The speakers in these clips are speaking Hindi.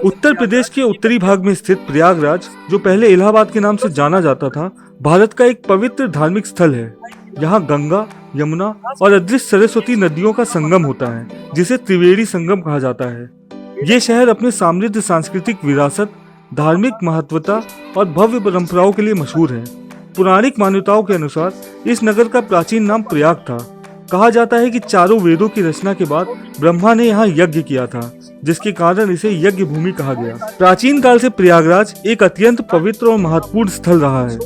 उत्तर प्रदेश के उत्तरी भाग में स्थित प्रयागराज, जो पहले इलाहाबाद के नाम से जाना जाता था, भारत का एक पवित्र धार्मिक स्थल है। यहाँ गंगा, यमुना और अदृश्य सरस्वती नदियों का संगम होता है, जिसे त्रिवेणी संगम कहा जाता है। ये शहर अपने समृद्ध सांस्कृतिक विरासत, धार्मिक महत्वता और भव्य परंपराओं के लिए मशहूर है। पौराणिक मान्यताओं के अनुसार इस नगर का प्राचीन नाम प्रयाग था। कहा जाता है कि चारों वेदों की रचना के बाद ब्रह्मा ने यहाँ यज्ञ किया था, जिसके कारण इसे यज्ञ भूमि कहा गया। प्राचीन काल से प्रयागराज एक अत्यंत पवित्र और महत्वपूर्ण स्थल रहा है।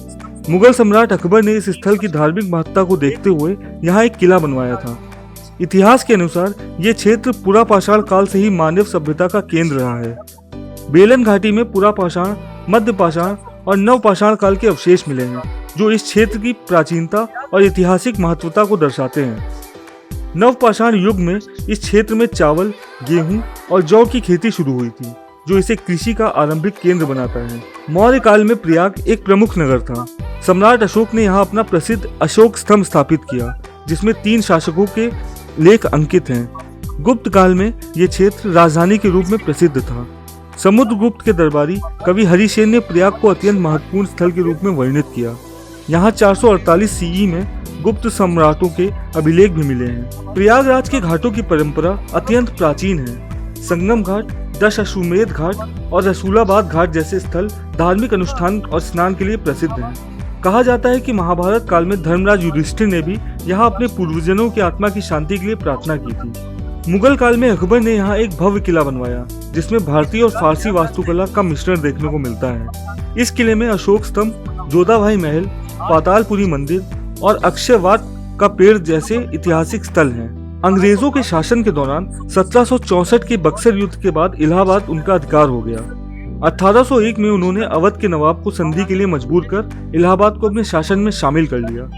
मुगल सम्राट अकबर ने इस स्थल की धार्मिक महत्ता को देखते हुए यहाँ एक किला बनवाया था। इतिहास के अनुसार ये क्षेत्र पुरापाषाण काल से ही मानव सभ्यता का केंद्र रहा है। बेलन घाटी में पुरापाषाण, मध्यपाषाण और नवपाषाण काल के अवशेष मिले हैं, जो इस क्षेत्र की प्राचीनता और ऐतिहासिक महत्वता को दर्शाते हैं। नवपाषाण युग में इस क्षेत्र में चावल, गेहूं और जौ की खेती शुरू हुई थी, जो इसे कृषि का आरंभिक केंद्र बनाता है। मौर्य काल में प्रयाग एक प्रमुख नगर था। सम्राट अशोक ने यहाँ अपना प्रसिद्ध अशोक स्तंभ स्थापित किया, जिसमें 3 शासकों के लेख अंकित हैं। गुप्त काल में ये क्षेत्र राजधानी के रूप में प्रसिद्ध था। समुद्रगुप्त के दरबारी कवि हरिसेन ने प्रयाग को अत्यंत महत्वपूर्ण स्थल के रूप में वर्णित किया। यहाँ 448 सीई में गुप्त सम्राटों के अभिलेख भी मिले हैं। प्रयागराज के घाटों की परंपरा अत्यंत प्राचीन है। संगम घाट, दशाश्वमेध घाट और रसूलाबाद घाट जैसे स्थल धार्मिक अनुष्ठान और स्नान के लिए प्रसिद्ध हैं। कहा जाता है कि महाभारत काल में धर्मराज युधिष्ठिर ने भी यहाँ अपने पूर्वजनों की आत्मा की शांति के लिए प्रार्थना की थी। मुगल काल में अकबर ने यहाँ एक भव्य किला बनवाया, जिसमें भारतीय और फारसी वास्तुकला का मिश्रण देखने को मिलता है। इस किले में अशोक स्तंभ, जोधाबाई महल, पातालपुरी मंदिर और अक्षयवाट का पेड़ जैसे ऐतिहासिक स्थल हैं। अंग्रेजों के शासन के दौरान 1764 के बक्सर युद्ध के बाद इलाहाबाद उनका अधिकार हो गया। 1801 में उन्होंने अवध के नवाब को संधि के लिए मजबूर कर इलाहाबाद को अपने शासन में शामिल कर लिया।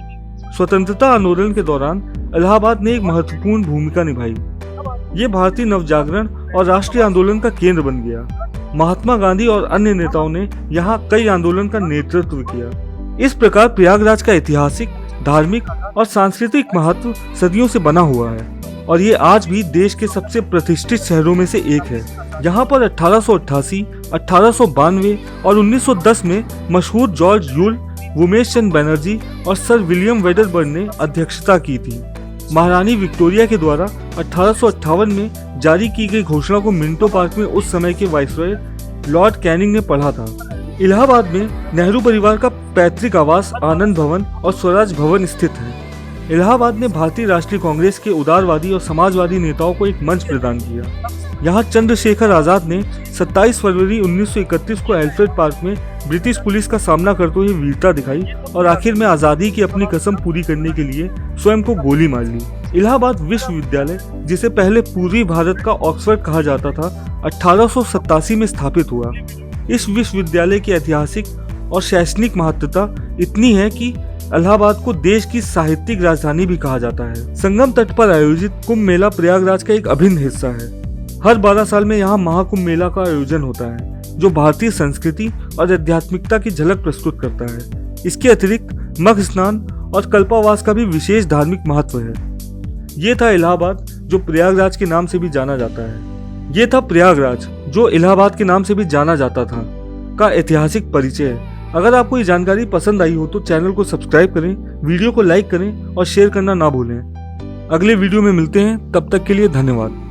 स्वतंत्रता आंदोलन के दौरान इलाहाबाद ने एक महत्वपूर्ण भूमिका निभाई। ये भारतीय नवजागरण और राष्ट्रीय आंदोलन का केंद्र बन गया। महात्मा गांधी और अन्य नेताओं ने यहाँ कई आंदोलन का नेतृत्व किया। इस प्रकार प्रयागराज का ऐतिहासिक, धार्मिक और सांस्कृतिक महत्व सदियों से बना हुआ है और ये आज भी देश के सबसे प्रतिष्ठित शहरों में से एक है। यहाँ पर 1888, 1892 और 1910 में मशहूर जॉर्ज यूल, उमेश चंद्र बनर्जी और सर विलियम वेडरबर्न ने अध्यक्षता की थी। महारानी विक्टोरिया के द्वारा 1858 में जारी की गई घोषणा को मिंटो पार्क में उस समय के वाइसरॉय लॉर्ड कैनिंग ने पढ़ा था। इलाहाबाद में नेहरू परिवार का पैतृक आवास आनंद भवन और स्वराज भवन स्थित है। इलाहाबाद ने भारतीय राष्ट्रीय कांग्रेस के उदारवादी और समाजवादी नेताओं को एक मंच प्रदान किया। यहाँ चंद्रशेखर आजाद ने 27 फरवरी 1931 को एल्फ्रेड पार्क में ब्रिटिश पुलिस का सामना करते हुए वीरता दिखाई और आखिर में आजादी की अपनी कसम पूरी करने के लिए स्वयं को गोली मार ली। इलाहाबाद विश्वविद्यालय, जिसे पहले पूर्वी भारत का ऑक्सफोर्ड कहा जाता था, 1887 में स्थापित हुआ। इस विश्वविद्यालय की ऐतिहासिक और शैक्षणिक महत्ता इतनी है कि इलाहाबाद को देश की साहित्यिक राजधानी भी कहा जाता है। संगम तट पर आयोजित कुंभ मेला प्रयागराज का एक अभिन्न हिस्सा है। हर 12 साल में यहाँ महाकुंभ मेला का आयोजन होता है, जो भारतीय संस्कृति और आध्यात्मिकता की झलक प्रस्तुत करता है। इसके अतिरिक्त मघ स्नान और कल्पावास का भी विशेष धार्मिक महत्व है। ये था इलाहाबाद, जो प्रयागराज के नाम से भी जाना जाता है। ये था प्रयागराज, जो इलाहाबाद के नाम से भी जाना जाता था, का ऐतिहासिक परिचय है। अगर आपको ये जानकारी पसंद आई हो तो चैनल को सब्सक्राइब करें, वीडियो को लाइक करें और शेयर करना ना भूलें। अगले वीडियो में मिलते हैं, तब तक के लिए धन्यवाद।